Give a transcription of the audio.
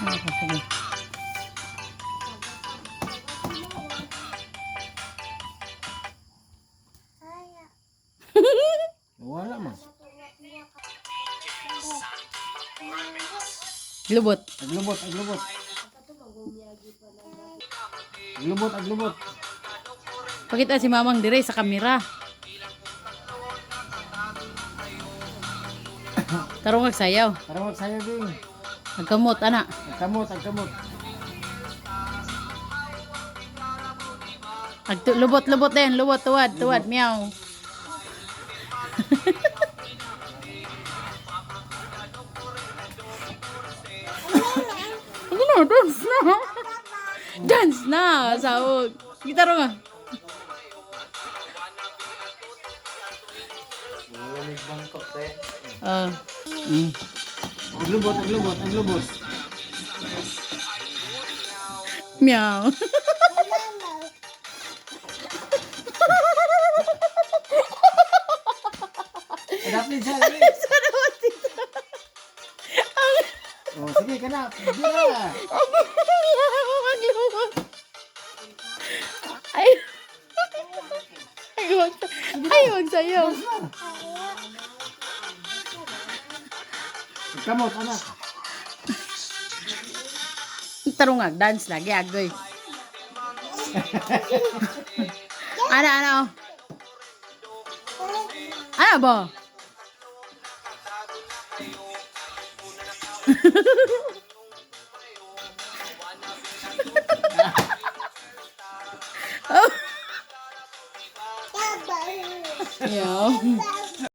Sige. Wala man. Lubot. Aglubot, aglubot. Aglubot, aglubot. Pakita si Mamang dire sa kamera. Tarong agsayaw. Para magsayaw din. Agkamot, ana. Agkamot, agkamot. Lubot, lubot din. Lubot, tuwad, tuwad. Meow. Ano na, dance na. Dance na, sahog. Gitaro nga. Malamig bangkok tayo. Aglubot, aglubot, aglubot. Meow. Adapin siya. Oh, sige ka na. Bira. Ay. Ay, magsayaw. Agkamot, anak. Tarungag, dance lagi, agoy. Ana, ana, oh. Ano ba? Oh. Yeah.